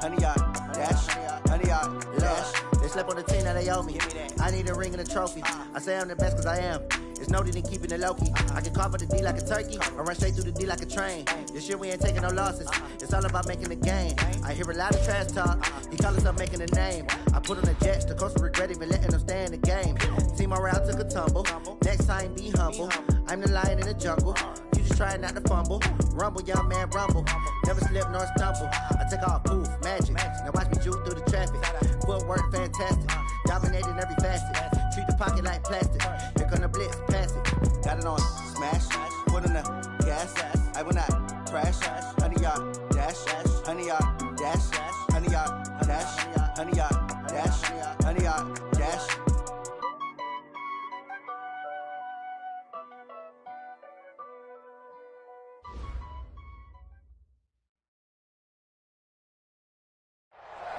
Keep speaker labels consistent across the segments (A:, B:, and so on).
A: 100 yard dash, 100 yard dash. They slept on the team, now they owe me. I need a ring and a trophy. I say I'm the best cause I am. It's noted in keeping it low-key. I can carve up the D like a turkey, or run straight through the D like a train. This year we ain't taking no losses. It's all about making the game. I hear a lot of trash talk. He call himself making a name. I put on the Jets, the coach will regret even letting them stay in the game. Team morale took a tumble. Next time be humble. I'm the lion in the jungle. You just try not to fumble. Rumble, young man, rumble. Never slip nor stumble. I take off, poof, magic. Now watch me juke through the traffic. Footwork fantastic. Dominating every facet. Treat the pocket like plastic. Here come the blitz, pass it. Got it on smash. Put on the gas. I will not crash. 100 yard dash. 100 yard dash. 100 yard dash. 100 yard dash. 100 yard dash.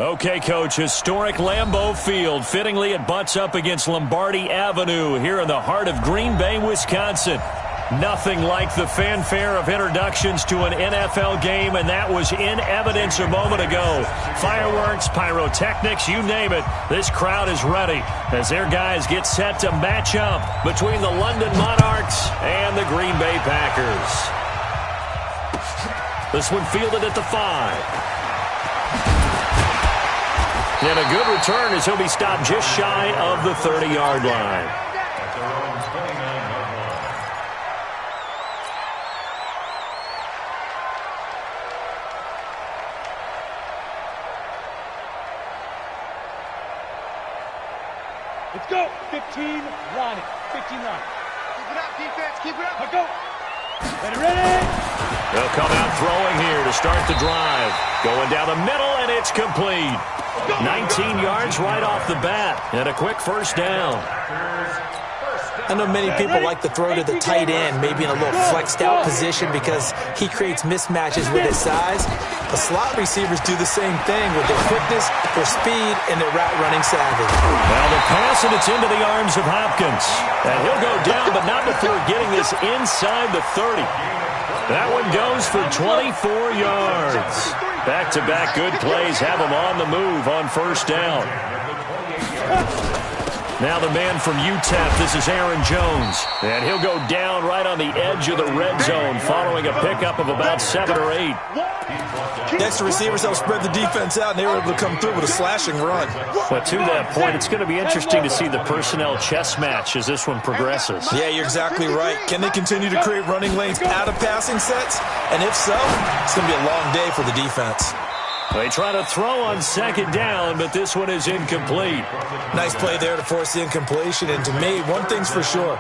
B: Okay, Coach, historic Lambeau Field. Fittingly, it butts up against Lombardi Avenue here in the heart of Green Bay, Wisconsin. Nothing like the fanfare of introductions to an NFL game, and that was in evidence a moment ago. Fireworks, pyrotechnics, you name it. This crowd is ready as their guys get set to match up between the London Monarchs and the Green Bay Packers. This one fielded at the 5. And a good return as he'll be stopped just shy of the 30-yard line.
C: Let's go. 15, line it. 15 line. Keep it up, defense. Keep it up. Let's go. Ready.
B: They'll come out throwing here to start the drive. Going down the middle, and it's complete. 19 yards right off the bat, and a quick first down.
D: I know many people like to throw to the tight end, maybe in a little flexed out position because he creates mismatches with his size. The slot receivers do the same thing with their quickness, their speed, and their route running savvy.
B: Well, the pass, and it's into the arms of Hopkins. And he'll go down, but not before getting this inside the 30. That one goes for 24 yards. Back-to-back good plays have him on the move on first down. Now the man from UTEP, this is Aaron Jones. And he'll go down right on the edge of the red zone following a pickup of about 7 or 8.
D: Next, the receivers help spread the defense out, and they were able to come through with a slashing run.
B: But to that point, it's going to be interesting to see the personnel chess match as this one progresses.
D: Yeah, you're exactly right. Can they continue to create running lanes out of passing sets? And if so, it's going to be a long day for the defense.
B: They try to throw on second down, but this one is incomplete.
D: Nice play there to force the incompletion. And to me, one thing's for sure.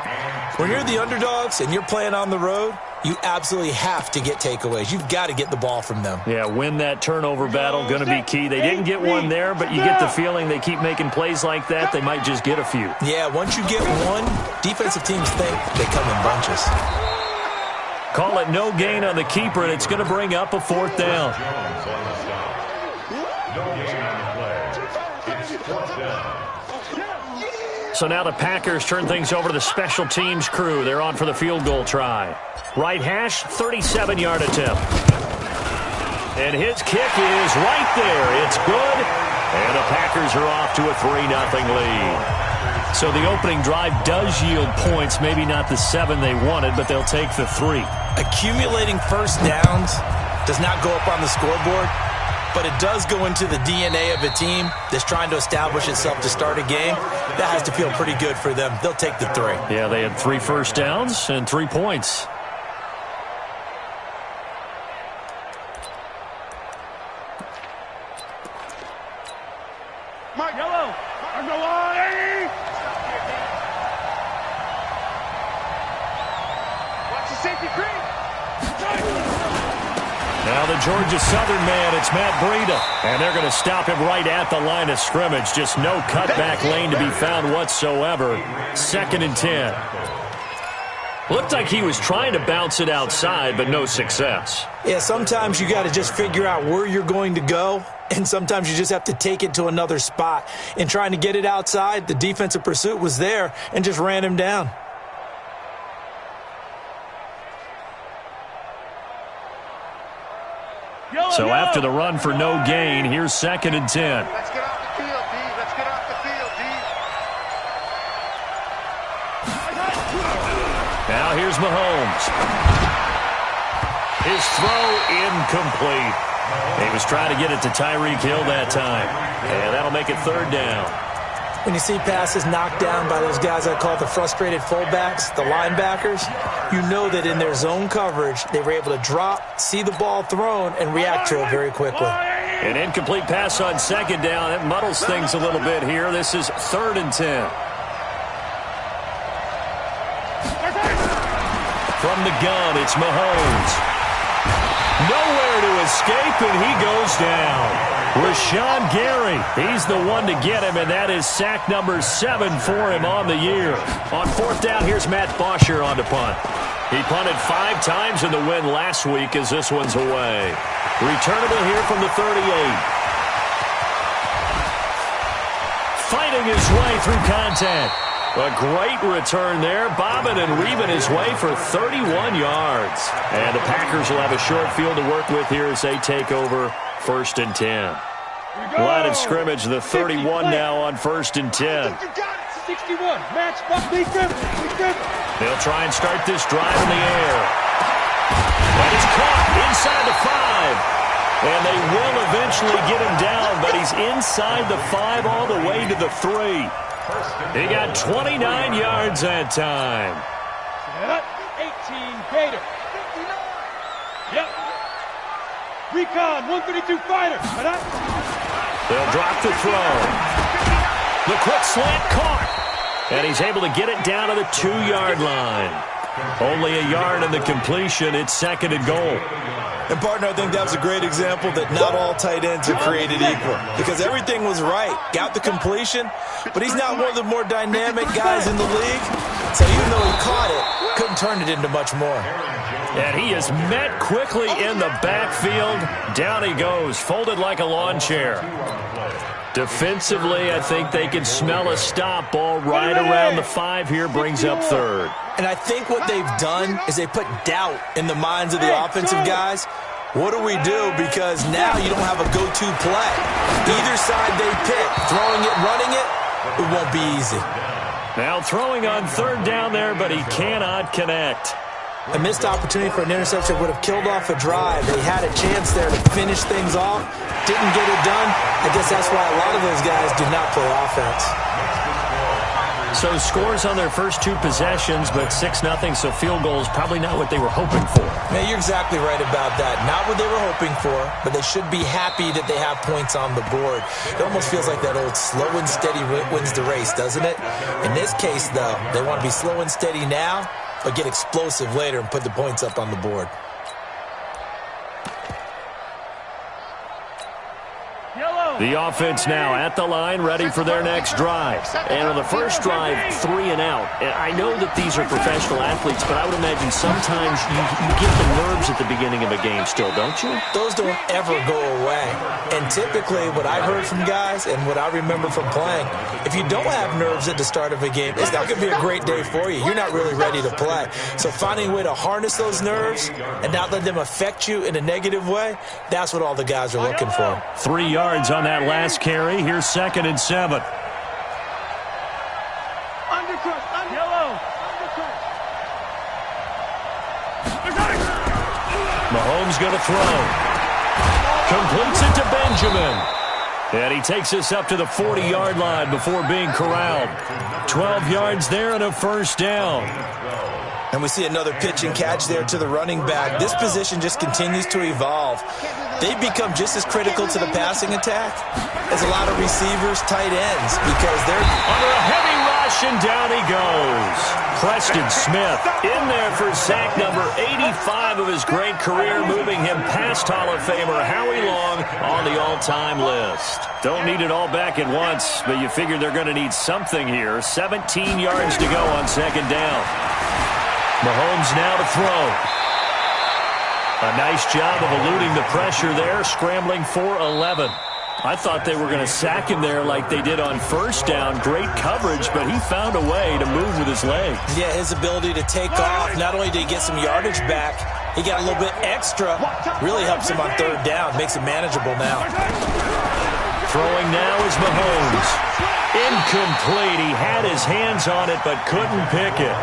D: When you're the underdogs and you're playing on the road, you absolutely have to get takeaways. You've got to get the ball from them.
B: Yeah, win that turnover battle, going to be key. They didn't get one there, but you get the feeling they keep making plays like that, they might just get a few.
D: Yeah, once you get one, defensive teams think they come in bunches.
B: Call it no gain on the keeper, and it's going to bring up a fourth down. So now the Packers turn things over to the special teams crew. They're on for the field goal try. Right hash, 37-yard attempt. And his kick is right there. It's good. And the Packers are off to a 3-0 lead. So the opening drive does yield points. Maybe not the 7 they wanted, but they'll take the 3.
D: Accumulating first downs does not go up on the scoreboard, but it does go into the DNA of a team that's trying to establish itself to start a game. That has to feel pretty good for them. They'll take the 3.
B: Yeah, they had 3 first downs and 3 points.
C: Mike, yellow. Watch the safety creep.
B: Now the Georgia Southern man, it's Matt Breida. And they're going to stop him right at the line of scrimmage. Just no cutback lane to be found whatsoever. 2nd and 10. Looked like he was trying to bounce it outside, but no success.
D: Yeah, sometimes you got to just figure out where you're going to go, and sometimes you just have to take it to another spot. In trying to get it outside, the defensive pursuit was there and just ran him down.
B: So after the run for no gain, here's 2nd and 10.
C: Let's get off the field, D. Let's get off the field, D.
B: Now here's Mahomes. His throw incomplete. He was trying to get it to Tyreek Hill that time. And that'll make it 3rd down.
D: When you see passes knocked down by those guys I call the frustrated fullbacks, the linebackers, you know that in their zone coverage, they were able to drop, see the ball thrown, and react to it very quickly.
B: An incomplete pass on 2nd down. It muddles things a little bit here. This is 3rd and 10. From the gun, it's Mahomes. Nowhere to escape, and he goes down. Rashawn Gary, he's the one to get him, and that is sack number 7 for him on the year. On 4th down, here's Matt Bosher on to punt. He punted 5 times in the win last week as this one's away. Returnable here from the 38. Fighting his way through contact. A great return there, bobbing and weaving his way for 31 yards. And the Packers will have a short field to work with here as they take over 1st and 10. Line of scrimmage, the 31 now on 1st and 10.
C: 61, match, defense.
B: They'll try and start this drive in the air. And it's caught inside the 5. And they will eventually get him down, but he's inside the 5 all the way to the 3. He got 29 yards that time.
C: 18, Gator. Yep. Recon, 132 fighter.
B: They'll drop the throw. The quick slant caught. And he's able to get it down to the 2-yard line. Only a yard in the completion. It's 2nd and goal.
D: And, partner, I think that was a great example that not all tight ends are created equal. Because everything was right. Got the completion, but he's not one of the more dynamic guys in the league. So even though he caught it, couldn't turn it into much more.
B: And he is met quickly in the backfield. Down he goes, folded like a lawn chair. Defensively, I think they can smell a stop. Ball right around the 5 here, brings up 3rd.
D: And I think what they've done is they put doubt in the minds of the offensive guys. What do we do? Because now you don't have a go-to play. Either side they pick, throwing it, running it, it won't be easy.
B: Now throwing on 3rd down there, but he cannot connect.
D: A missed opportunity for an interception would have killed off a drive. They had a chance there to finish things off. Didn't get it done. I guess that's why a lot of those guys do not play offense.
B: So scores on their first 2 possessions, but 6-0, so field goals probably not what they were hoping for.
D: Yeah, you're exactly right about that. Not what they were hoping for, but they should be happy that they have points on the board. It almost feels like that old slow and steady wins the race, doesn't it? In this case, though, they want to be slow and steady now, but get explosive later and put the points up on the board.
B: The offense now at the line, ready for their next drive. And on the first drive, 3 and out. And I know that these are professional athletes, but I would imagine sometimes you get the nerves at the beginning of a game still, don't you?
D: Those don't ever go away. And typically what I heard from guys and what I remember from playing, if you don't have nerves at the start of a game, it's not going to be a great day for you. You're not really ready to play. So finding a way to harness those nerves and not let them affect you in a negative way, that's what all the guys are looking for.
B: 3 yards on that last carry. Here's 2nd and 7. Mahomes going to throw. Completes it to Benjamin. And he takes us up to the 40-yard line before being corralled. 12 yards there and a 1st down.
D: And we see another pitch and catch there to the running back. This position just continues to evolve. They've become just as critical to the passing attack as a lot of receivers, tight ends, because they're
B: under a heavy rush, and down he goes. Preston Smith in there for sack number 85 of his great career, moving him past Hall of Famer Howie Long on the all-time list. Don't need it all back at once, but you figure they're going to need something here. 17 yards to go on 2nd down. Mahomes now to throw. A nice job of eluding the pressure there, scrambling for 11. I thought they were going to sack him there like they did on 1st down. Great coverage, but he found a way to move with his legs.
D: Yeah, his ability to take off. Not only did he get some yardage back, He got a little bit extra. Really helps him on third down. Makes it manageable now.
B: Throwing now is Mahomes. Incomplete. He had his hands on it but couldn't pick it.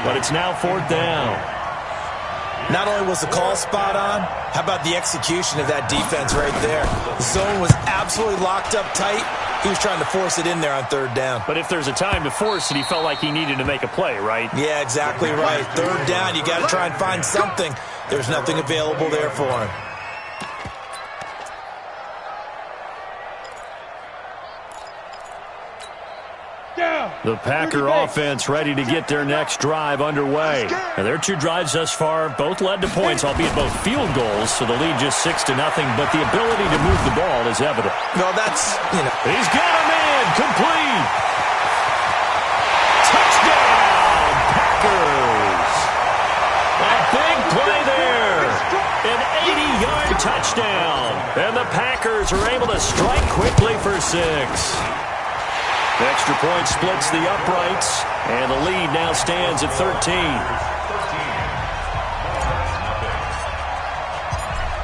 B: But it's now fourth down.
D: Not only was the call spot on, how about the execution of that defense right there? The zone was absolutely locked up tight. He was trying to force it in there on third down.
B: But if there's a time to force it, he felt like he needed to make a play, right?
D: Yeah, exactly right. Third down, you got to try and find something. There's nothing available there for him.
B: The Packer offense ready to get their next drive underway. And their two drives thus far both led to points, albeit both field goals, so the lead just 6-0, but the ability to move the ball is evident.
D: No, that's,
B: He's got him in, complete. Touchdown, Packers. A big play there. An 80-yard touchdown. And the Packers are able to strike quickly for 6. The extra point splits the uprights, and the lead now stands at 13.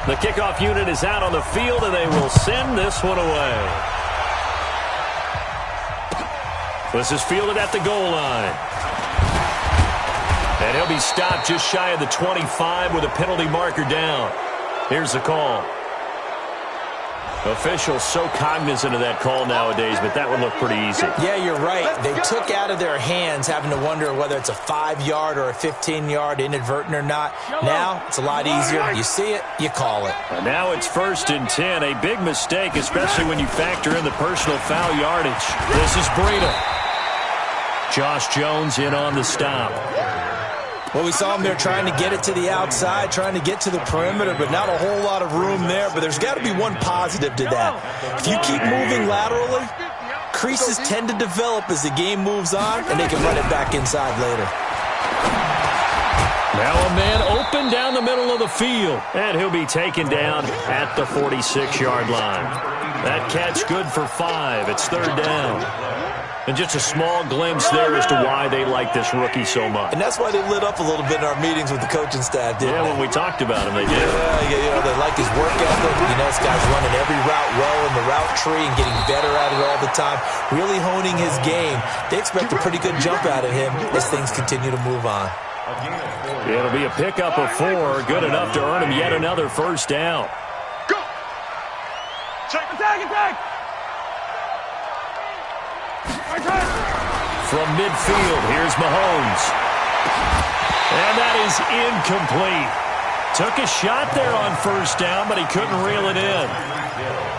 B: The kickoff unit is out on the field, and they will send this one away. This is fielded at the goal line. And he'll be stopped just shy of the 25 with a penalty marker down. Here's the call. Officials so cognizant of that call nowadays, but that would look pretty easy.
D: Yeah, you're right. They took out of their hands having to wonder whether it's a 5-yard or a 15-yard, inadvertent or not. Now, it's a lot easier. You see it, you call it.
B: And now it's 1st and 10. A big mistake, especially when you factor in the personal foul yardage. This is Breida. Josh Jones in on the stop.
D: Well, we saw him there trying to get it to the outside, trying to get to the perimeter, but not a whole lot of room there. But there's got to be one positive to that. If you keep moving laterally, creases tend to develop as the game moves on, and they can run it back inside later.
B: Now a man open down the middle of the field, and he'll be taken down at the 46-yard line. That catch good for 5. It's third down. And just a small glimpse there as to why they like this rookie so much.
D: And that's why they lit up a little bit in our meetings with the coaching staff, didn't they?
B: When we talked about him, they did.
D: Yeah, they like his work ethic. This guy's running every route well in the route tree and getting better at it all the time, really honing his game. They expect a pretty good jump out of him as things continue to move on.
B: It'll be a pickup of 4, good enough to earn him yet another first down.
C: Go! Check, attack!
B: From midfield, here's Mahomes. And that is incomplete. Took a shot there on first down, but he couldn't reel it in.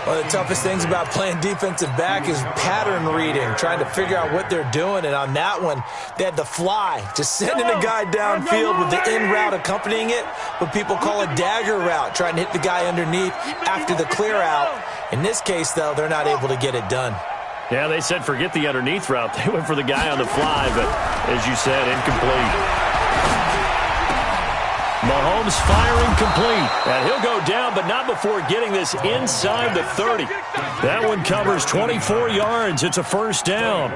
D: One of the toughest things about playing defensive back is pattern reading, trying to figure out what they're doing. And on that one, they had the fly, just sending a guy downfield with the in route accompanying it, what people call a dagger route, trying to hit the guy underneath after the clear out. In this case, though, they're not able to get it done.
B: Yeah, they said forget the underneath route. They went for the guy on the fly, but as you said, incomplete. Mahomes firing complete. And he'll go down, but not before getting this inside the 30. That one covers 24 yards. It's a first down.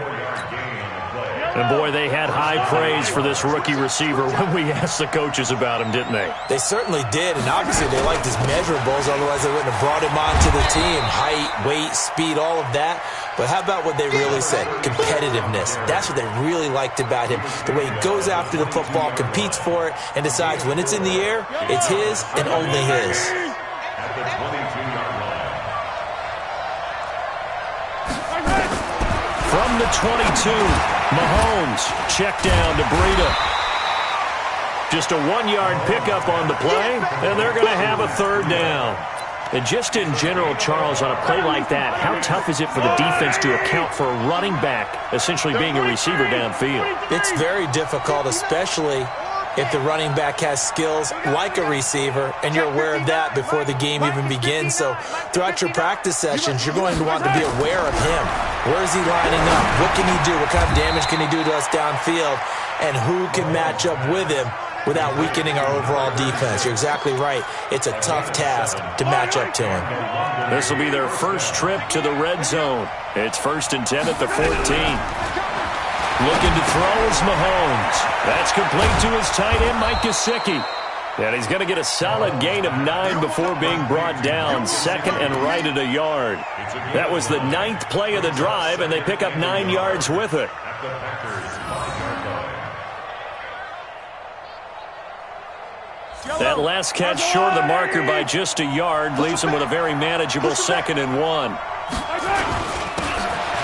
B: And, boy, they had high praise for this rookie receiver when we asked the coaches about him, didn't they?
D: They certainly did, and obviously they liked his measurables. Otherwise, they wouldn't have brought him onto the team. Height, weight, speed, all of that. But how about what they really said? Competitiveness. That's what they really liked about him. The way he goes after the football, competes for it, and decides when it's in the air, it's his and only his.
B: From the 22, Mahomes, check down to Breida. Just a 1-yard pickup on the play, and they're going to have a third down. And just in general, Charles, on a play like that, how tough is it for the defense to account for a running back essentially being a receiver downfield?
D: It's very difficult, especially if the running back has skills like a receiver, and you're aware of that before the game even begins. So throughout your practice sessions, you're going to want to be aware of him. Where is he lining up? What can he do? What kind of damage can he do to us downfield? And who can match up with him without weakening our overall defense? You're exactly right. It's a tough task to match up to him.
B: This will be their first trip to the red zone. It's 1st and 10 at the 14. Looking to throw is Mahomes. That's complete to his tight end, Mike Gesicki. And he's going to get a solid gain of 9 before being brought down. Second and right at a yard. That was the 9th play of the drive, and they pick up 9 yards with it. That last catch short of the marker by just a yard leaves him with a very manageable 2nd and 1.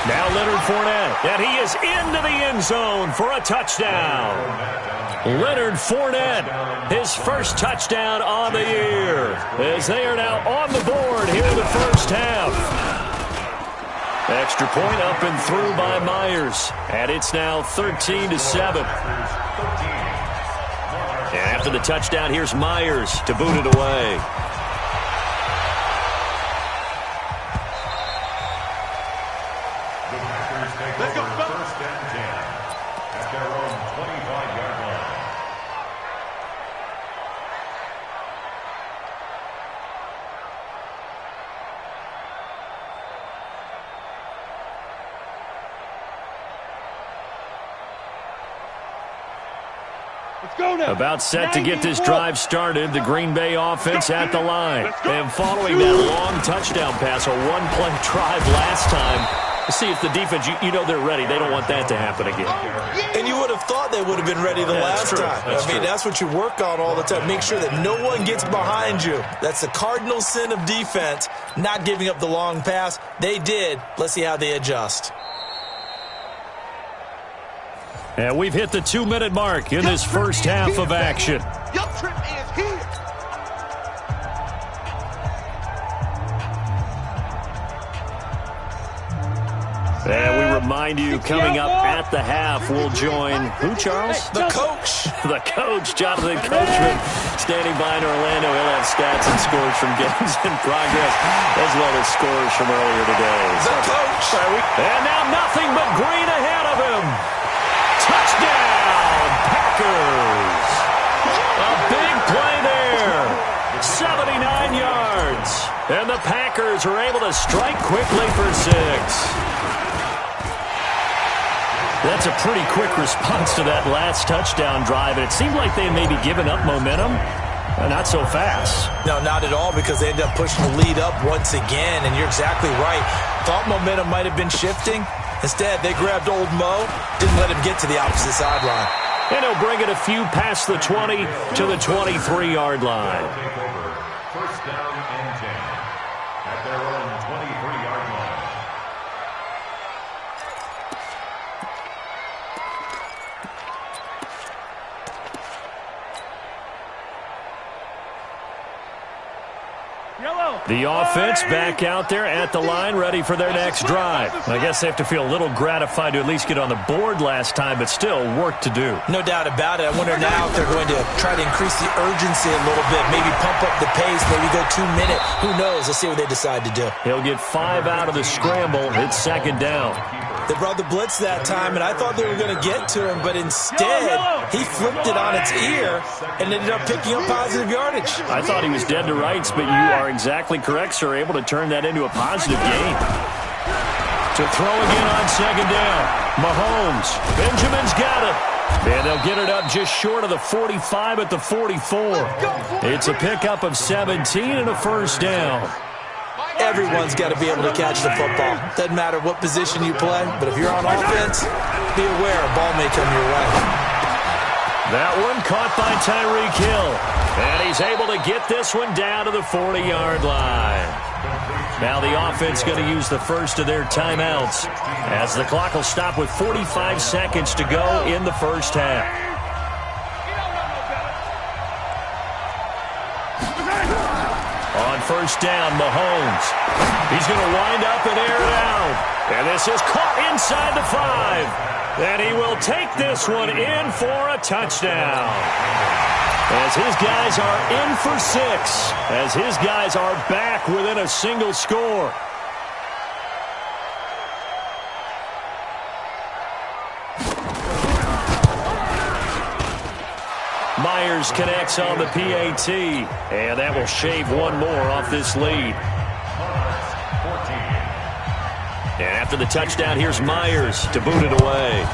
B: Now Leonard Fournette, and he is into the end zone for a touchdown. Leonard Fournette, his first touchdown on the year, as they are now on the board here in the first half. Extra point up and through by Myers, and it's now 13-7. And after the touchdown, here's Myers to boot it away.
C: Let's go. First and 10 at their own 25-yard line. Let's go now.
B: About set to get this drive started, the Green Bay offense at the line. And following that long touchdown pass, a one-play drive last time, see if the defense, you know they're ready. They don't want that to happen again.
D: And you would have thought they would have been ready the last time. That's what you work on all the time. Make sure that no one gets behind you. That's the cardinal sin of defense, not giving up the long pass. They did. Let's see how they adjust.
B: And we've hit the 2-minute mark in this first half of action.
C: Your trip is here.
B: And we remind you, coming up at the half, we'll join who, Charles?
D: The coach.
B: The coach, Jonathan Coachman, standing by in Orlando. He'll have stats and scores from games in progress, as well as scores from earlier today.
D: The coach.
B: And now nothing but green ahead of him. Touchdown, Packers. A big play there. 79 yards. And the Packers are able to strike quickly for 6. That's a pretty quick response to that last touchdown drive. And it seemed like they had maybe given up momentum. Not so fast.
D: No, not at all, because they ended up pushing the lead up once again. And you're exactly right. Thought momentum might have been shifting. Instead, they grabbed old Mo, didn't let him get to the opposite sideline.
B: And he'll bring it a few past the 20 to the 23-yard line.
C: First down and 10 at their own 23-yard line.
B: The offense back out there at the line, ready for their next drive. I guess they have to feel a little gratified to at least get on the board last time, but still work to do.
D: No doubt about it. I wonder now if they're going to try to increase the urgency a little bit, maybe pump up the pace, maybe go 2 minute. Who knows? Let's see what they decide to do.
B: He'll get 5 out of the scramble. It's 2nd down.
D: They brought the blitz that time, and I thought they were going to get to him, but instead, he flipped it on its ear and ended up picking up positive yardage.
B: I thought he was dead to rights, but you are exactly correct, sir. Able to turn that into a positive gain. To throw again on 2nd down. Mahomes. Benjamin's got it. And they'll get it up just short of the 45 at the 44. It's a pickup of 17 and a first down.
D: Everyone's got to be able to catch the football. Doesn't matter what position you play, but if you're on offense, be aware a ball may come your way.
B: That one caught by Tyreek Hill. And he's able to get this one down to the 40-yard line. Now the offense going to use the first of their timeouts, as the clock will stop with 45 seconds to go in the first half. On first down, Mahomes. He's going to wind up and air it out. And this is caught inside the 5. And he will take this one in for a touchdown. As his guys are in for 6. As his guys are back within a single score. Myers connects on the PAT, and that will shave one more off this lead. And after the touchdown, here's Myers to boot it away.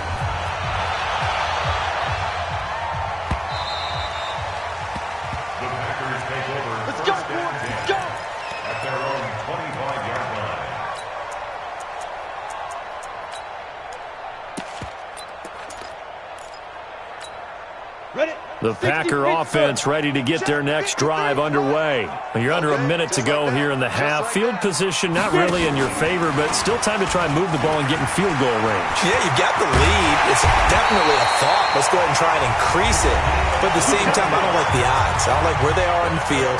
B: The Packer offense ready to get their next drive underway. You're under a minute to go here in the half. Field position not really in your favor, but still time to try and move the ball and get in field goal range.
D: Yeah, you've got the lead. It's definitely a thought. Let's go ahead and try and increase it. But at the same time, I don't like the odds. I don't like where they are in the field.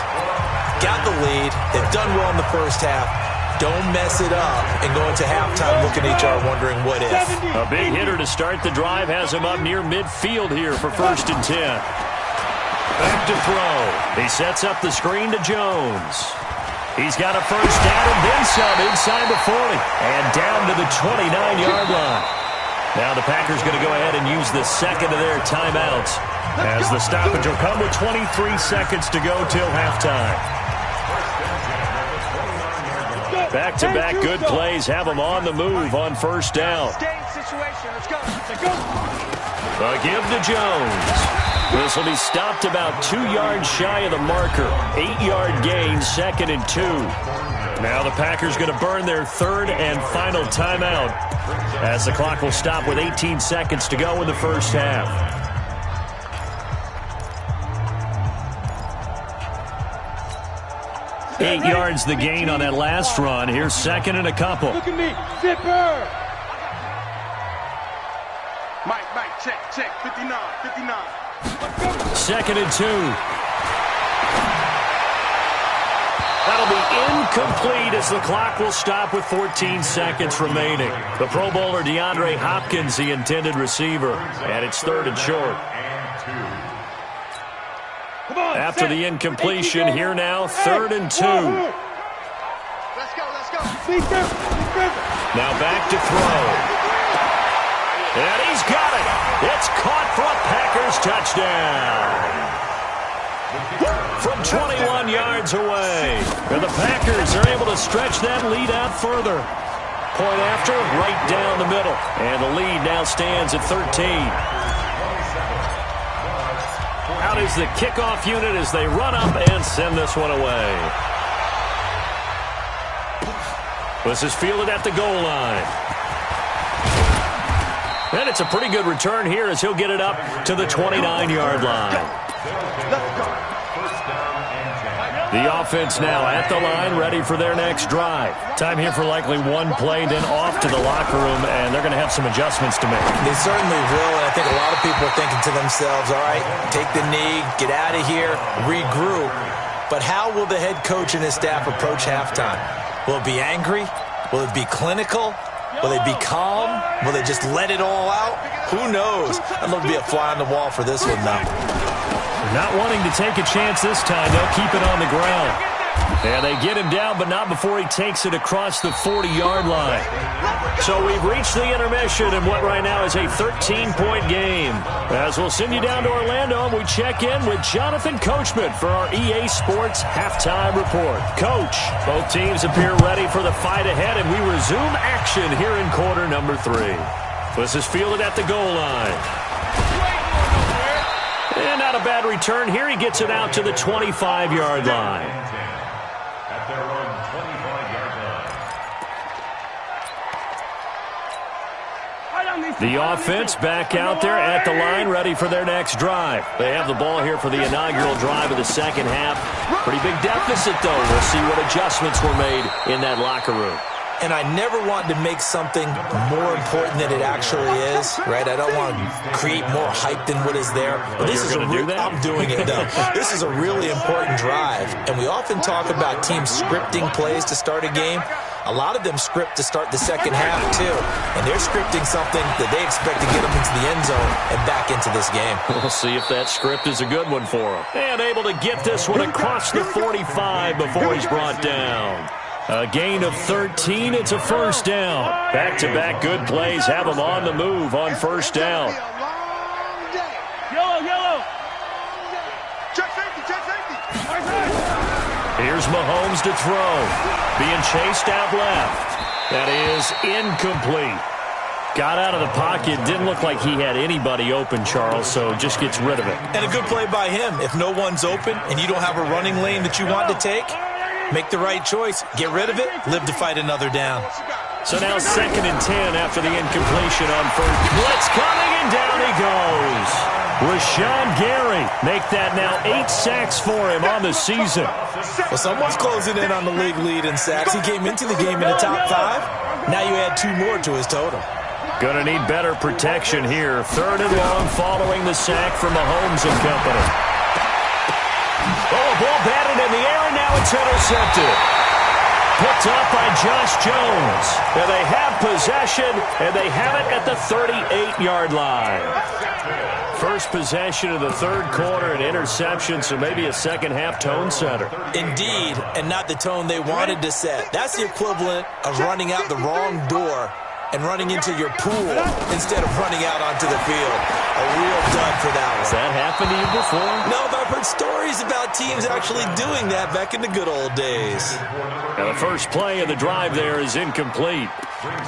D: Got the lead. They've done well in the first half. Don't mess it up and go into halftime looking at each other wondering what if.
B: A big hitter to start the drive has him up near midfield here for 1st and 10. Back to throw. He sets up the screen to Jones. He's got a first down and then some inside the 40 and down to the 29-yard line. Now the Packers going to go ahead and use the second of their timeouts as the stoppage will come with 23 seconds to go till halftime. Back-to-back good plays have them on the move on 1st down. A give to Jones. This will be stopped about 2 yards shy of the marker. 8-yard gain, 2nd and 2. Now the Packers going to burn their 3rd and final timeout as the clock will stop with 18 seconds to go in the first half. 8 yards the gain on that last run. Here's 2nd and a couple.
C: Look at me, zipper. Mike, check, 59.
B: 2nd and 2. That'll be incomplete as the clock will stop with 14 seconds remaining. The Pro Bowler DeAndre Hopkins, the intended receiver, and it's 3rd and short. After the incompletion, here now, 3rd and 2.
C: Let's go.
B: Now back to throw. And he's got it. It's caught for a Packers touchdown. From 21 yards away. And the Packers are able to stretch that lead out further. Point after, right down the middle. And the lead now stands at 13. Out is the kickoff unit as they run up and send this one away. This is fielded at the goal line. And it's a pretty good return here as he'll get it up to the 29-yard line. The offense now at the line, ready for their next drive. Time here for likely one play, then off to the locker room, and they're going to have some adjustments to make.
D: They certainly will, and I think a lot of people are thinking to themselves, all right, take the knee, get out of here, regroup. But how will the head coach and his staff approach halftime? Will it be angry? Will it be clinical? Will they be calm? Will they just let it all out? Who knows? I'd love to be a fly on the wall for this one, though.
B: Not wanting to take a chance this time. They'll keep it on the ground. And they get him down, but not before he takes it across the 40-yard line. So we've reached the intermission in what right now is a 13-point game. As we'll send you down to Orlando, and we check in with Jonathan Coachman for our EA Sports Halftime Report. Coach, both teams appear ready for the fight ahead, and we resume action here in quarter number 3. This is fielded at the goal line. And not a bad return here. He gets it out to the 25-yard line. The offense back out there at the line, ready for their next drive. They have the ball here for the inaugural drive of the second half. Pretty big deficit, though. We'll see what adjustments were made in that locker room.
D: And I never want to make something more important than it actually is, right? I don't want to create more hype than what is there. But this is I'm doing it, though. This is a really important drive. And we often talk about teams scripting plays to start a game. A lot of them script to start the second half, too. And they're scripting something that they expect to get them into the end zone and back into this game.
B: We'll see if that script is a good one for them. And able to get this one across the 45 before he's brought down. A gain of 13. It's a first down. Back-to-back good plays have them on the move on first down.
C: Yellow. Check safety.
B: Here's Mahomes to throw. Being chased out left. That is incomplete. Got out of the pocket. Didn't look like he had anybody open, Charles, so just gets rid of it.
D: And a good play by him. If no one's open and you don't have a running lane that you want to take, make the right choice. Get rid of it. Live to fight another down.
B: So now 2nd and 10 after the incompletion on first. Blitz coming, and down he goes. Rashawn Gary make that now 8 sacks for him on the season.
D: Well, someone's closing in on the league lead in sacks. He came into the game in the top 5. Now you add 2 more to his total.
B: Gonna need better protection here. 3rd and long following the sack from Mahomes and company. Oh, a ball batted in the air, and now it's intercepted. Picked up by Josh Jones. And they have possession, and they have it at the 38-yard line. First possession of the 3rd quarter, an interception, so maybe a second-half tone setter.
D: Indeed, and not the tone they wanted to set. That's the equivalent of running out the wrong door and running into your pool instead of running out onto the field. A real dud for that one.
B: Has that happened to you before?
D: No, but I've heard stories about teams actually doing that back in the good old days.
B: Now the first play of the drive there is incomplete.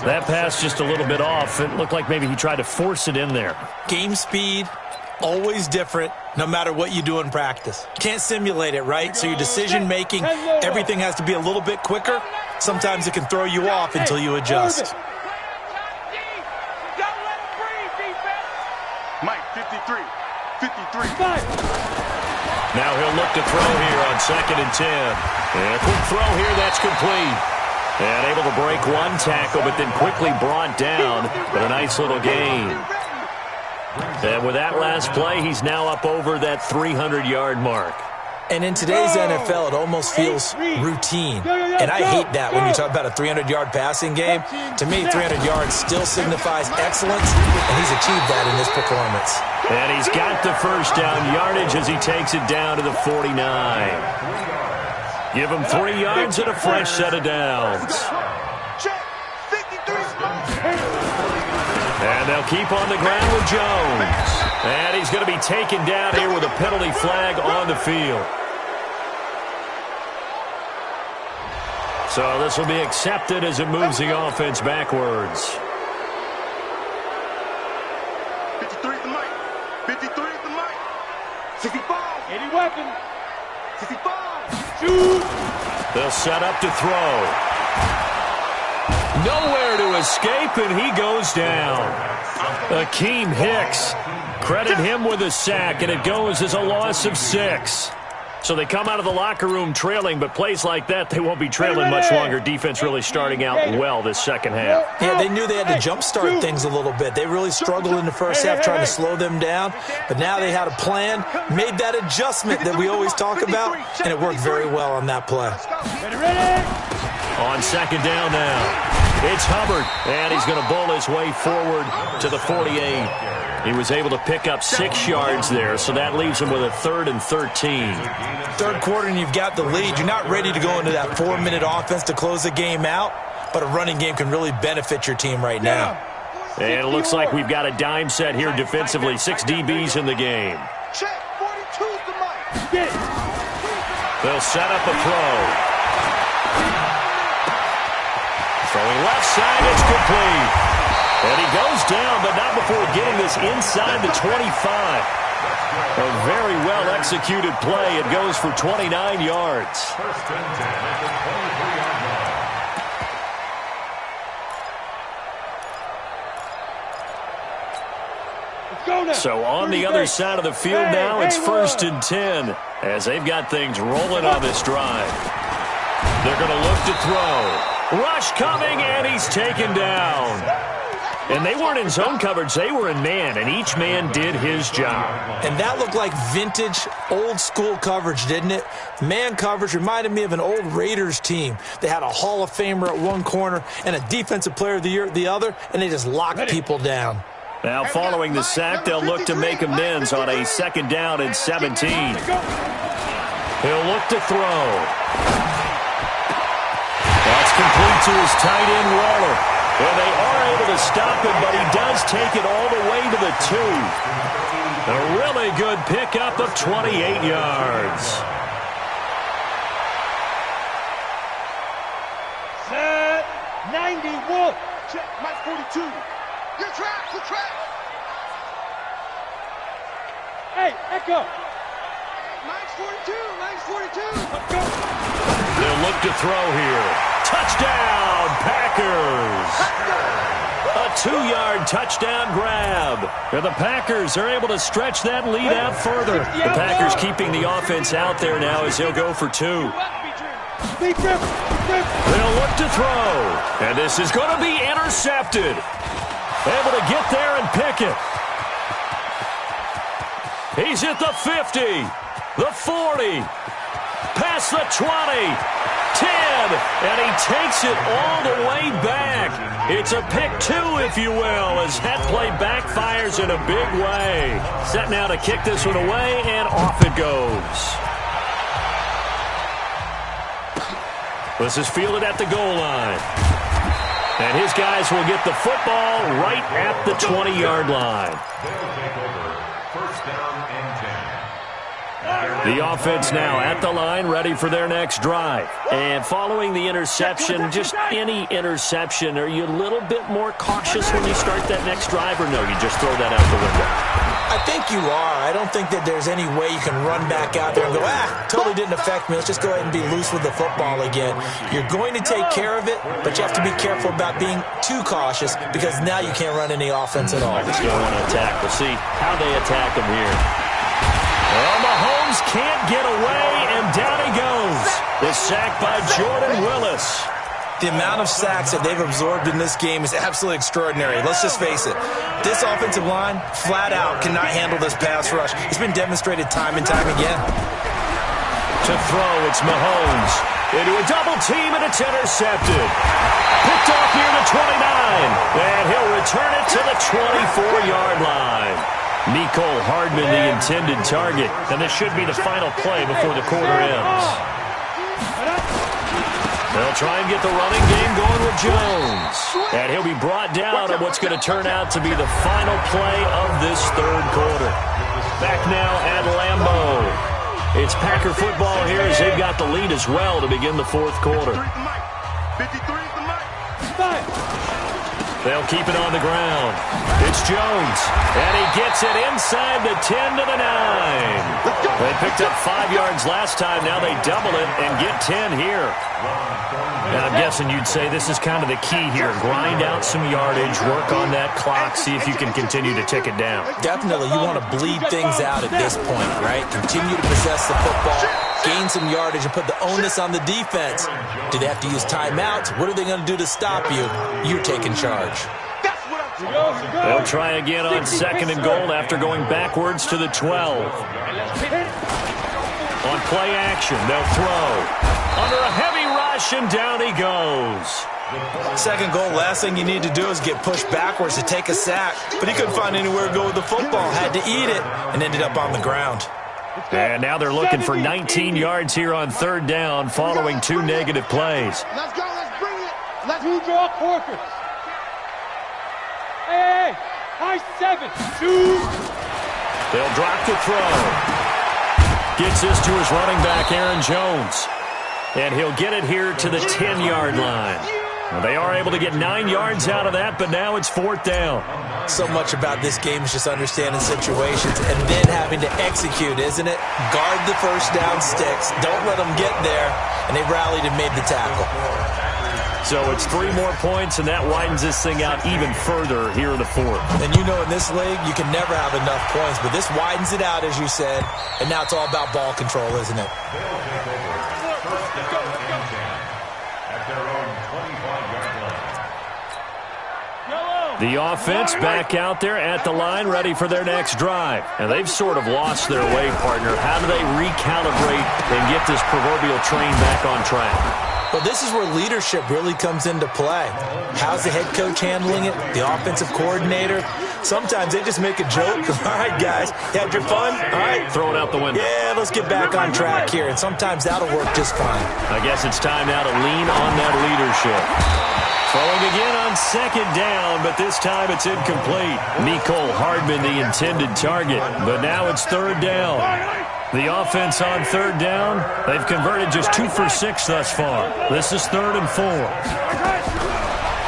B: That pass just a little bit off. It looked like maybe he tried to force it in there.
D: Game speed, always different, no matter what you do in practice. Can't simulate it, right? So your decision-making, everything has to be a little bit quicker. Sometimes it can throw you off until you adjust.
C: Mike, 53.
B: Now he'll look to throw here on 2nd and 10. And a quick throw here, that's complete. And able to break one tackle, but then quickly brought down. But a nice little gain. And with that last play, he's now up over that 300-yard mark.
D: And in today's NFL, it almost feels routine. And I hate that when you talk about a 300-yard passing game. To me, 300 yards still signifies excellence, and he's achieved that in this performance.
B: And he's got the first down yardage as he takes it down to the 49. Give him 3 yards and a fresh set of downs. And they'll keep on the ground with Jones. And he's going to be taken down here with a penalty flag on the field. So this will be accepted as it moves the offense backwards.
C: 53 at the mic. 53 at the mic. 65. Any weapon. 65. Shoot.
B: They'll set up to throw. Nowhere to escape, and he goes down. Akeem Hicks. Credit him with a sack, and it goes as a loss of 6. So they come out of the locker room trailing, but plays like that, they won't be trailing much longer. Defense really starting out well this second half.
D: Yeah, they knew they had to jumpstart things a little bit. They really struggled in the first half trying to slow them down, but now they had a plan, made that adjustment that we always talk about, and it worked very well on that play.
B: On 2nd down now. It's Hubbard, and he's going to bowl his way forward to the 48. He was able to pick up 6 yards there, so that leaves him with a 3rd and 13.
D: 3rd quarter, and you've got the lead. You're not ready to go into that 4-minute offense to close the game out, but a running game can really benefit your team right now.
B: And it looks like we've got a dime set here defensively. 6 DBs in the game. They'll set up a throw. Throwing left side, it's complete. And he goes down, but not before getting this inside the 25. A very well-executed play. It goes for 29 yards. So on the other side of the field now, it's 1st and 10 as they've got things rolling on this drive. They're going to look to throw. Rush coming, and he's taken down. And they weren't in zone coverage. They were in man, and each man did his job.
D: And that looked like vintage, old-school coverage, didn't it? Man coverage reminded me of an old Raiders team. They had a Hall of Famer at one corner and a Defensive Player of the Year at the other, and they just locked people down.
B: Now, following the sack, they'll look to make amends on a 2nd down and 17. He'll look to throw. That's complete to his tight end, Waller. And they are able to stop him, but he does take it all the way to the 2. A really good pickup of 28 yards.
C: Set 91. Check, Mike 42. Your track, your track. Hey, echo. Mike's 42, Mike's 42. Let's go. They'll
B: look to throw here. Touchdown, Packers. A 2-yard touchdown grab. And the Packers are able to stretch that lead out further. The Packers keeping the offense out there now as he'll go for 2. They'll look to throw. And this is going to be intercepted. Able to get there and pick it. He's at the 50, the 40, past the 20, 10, and he takes it all the way back. It's a pick 2, if you will, as that play backfires in a big way. Set now to kick this one away, and off it goes. This is fielded at the goal line. And his guys will get the football right at the 20-yard line.
E: First down and 10.
B: The offense now at the line, ready for their next drive. And following the interception, just any interception, are you a little bit more cautious when you start that next drive, or no, you just throw that out the window?
D: I think you are. I don't think that there's any way you can run back out there and go, totally didn't affect me. Let's just go ahead and be loose with the football again. You're going to take care of it, but you have to be careful about being too cautious because now you can't run any offense at all.
B: They still want to attack. We'll see how they attack him here. Well, Mahomes can't get away, and down he goes. The sack by Jordan Willis.
D: The amount of sacks that they've absorbed in this game is absolutely extraordinary. Let's just face it. This offensive line, flat out, cannot handle this pass rush. It's been demonstrated time and time again.
B: To throw, it's Mahomes. Into a double team, and it's intercepted. Picked off near the 29. And he'll return it to the 24-yard line. Nicole Hardman, the intended target. And this should be the final play before the quarter ends. They'll try and get the running game going with Jones. And he'll be brought down on what's going to turn out to be the final play of this third quarter. Back now at Lambeau. It's Packer football here as they've got the lead as well to begin the fourth quarter. They'll keep it on the ground. It's Jones. And he gets it inside the 10 to the 9. They picked up 5 yards last time. Now they double it and get 10 here. And I'm guessing you'd say this is kind of the key here. Grind out some yardage, work on that clock, see if you can continue to tick it down.
D: Definitely. You want to bleed things out at this point, right? Continue to possess the football, gain some yardage, and put the onus on the defense. Do they have to use timeouts? What are they going to do to stop you? You're taking charge.
B: They'll try again on second and goal after going backwards to the 12. On play action, they'll throw. Under a heavy rush, and down he goes.
D: Second goal, last thing you need to do is get pushed backwards to take a sack. But he couldn't find anywhere to go with the football, had to eat it, and ended up on the ground.
B: And now they're looking for 19 yards here on third down following 2 negative plays.
C: Let's go, let's bring it. Let's who draw quarters. Hey, high 7, 2.
B: They'll drop the throw. Gets this to his running back, Aaron Jones. And he'll get it here to the 10-yard line. Well, they are able to get 9 yards out of that, but now it's fourth down.
D: So much about this game is just understanding situations and then having to execute, isn't it? Guard the first down sticks. Don't let them get there. And they rallied and made the tackle.
B: So it's 3 more points, and that widens this thing out even further here in the fourth.
D: And you know in this league, you can never have enough points, but this widens it out, as you said, and now it's all about ball control, isn't it?
B: The offense back out there at the line, ready for their next drive. And they've sort of lost their way, partner. How do they recalibrate and get this proverbial train back on track?
D: Well, this is where leadership really comes into play. How's the head coach handling it? The offensive coordinator? Sometimes they just make a joke. All right, guys, you had your fun? All right.
B: Throw it out the window.
D: Yeah, let's get back on track here. And sometimes that'll work just fine.
B: I guess it's time now to lean on that leadership. Throwing again on second down, but this time it's incomplete. Nicole Hardman, the intended target, but now it's third down. The offense on third down, they've converted just 2 for 6 thus far. This is 3rd and 4.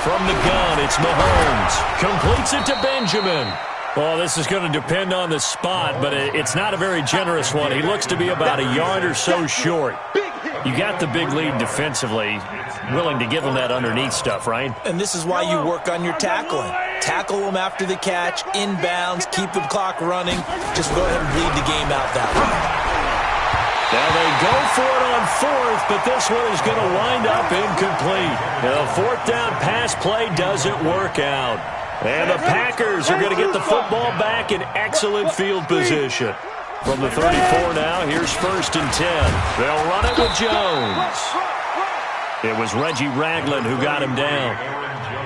B: From the gun, it's Mahomes. Completes it to Benjamin. Well, this is going to depend on the spot, but it's not a very generous one. He looks to be about a yard or so short. You got the big lead defensively, willing to give them that underneath stuff, right?
D: And this is why you work on your tackling. Tackle them after the catch, inbounds, keep the clock running. Just go ahead and bleed the game out that way.
B: Now they go for it on fourth, but this one is going to wind up incomplete. The fourth down pass play doesn't work out. And the Packers are going to get the football back in excellent field position. From the 34 now, here's 1st and 10. They'll run it with Jones. It was Reggie Ragland who got him down.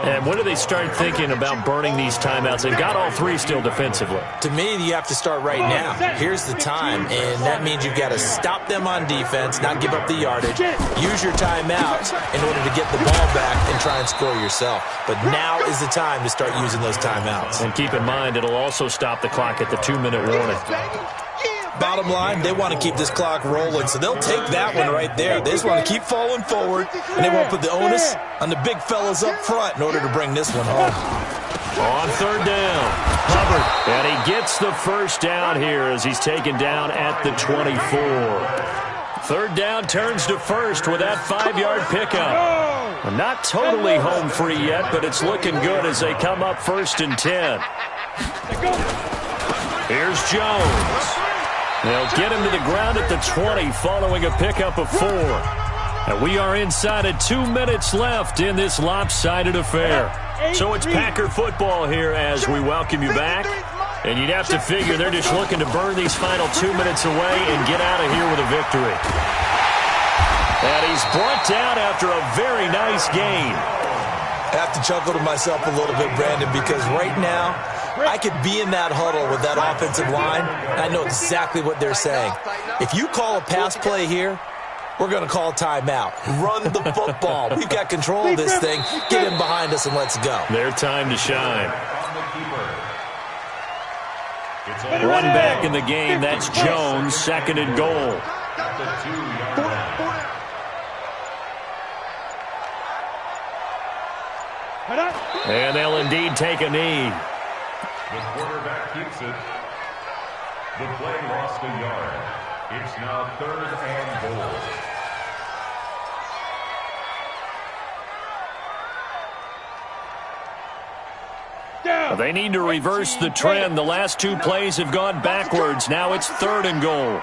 B: And when do they start thinking about burning these timeouts? They've got all three still defensively.
D: To me, you have to start right now. Here's the time, and that means you've got to stop them on defense, not give up the yardage, use your timeouts in order to get the ball back and try and score yourself. But now is the time to start using those timeouts.
B: And keep in mind, it'll also stop the clock at the 2-minute warning.
D: Bottom line, they want to keep this clock rolling, so they'll take that one right there. They just want to keep falling forward, and they won't put the onus on the big fellas up front in order to bring this one home.
B: On 3rd down, Hubbard, and he gets the first down here as he's taken down at the 24. 3rd down turns to 1st with that 5-yard pickup. Not totally home free yet, but it's looking good as they come up 1st and 10. Here's Jones. They'll get him to the ground at the 20 following a pickup of 4. And we are inside of 2 minutes left in this lopsided affair. So it's Packer football here as we welcome you back. And you'd have to figure they're just looking to burn these final 2 minutes away and get out of here with a victory. And he's brought down after a very nice game.
D: I have to chuckle to myself a little bit, Brandon, because right now I could be in that huddle with that offensive line, and I know exactly what they're saying. If you call a pass play here, we're going to call timeout. Run the football. We've got control of this thing. Get in behind us and let's go.
B: Their time to shine. One back in the game. That's Jones, 2nd and goal. And they'll indeed take a knee.
E: The quarterback keeps it. The play lost a yard. It's now 3rd and goal.
B: They need to reverse the trend. The last 2 plays have gone backwards. Now it's 3rd and goal.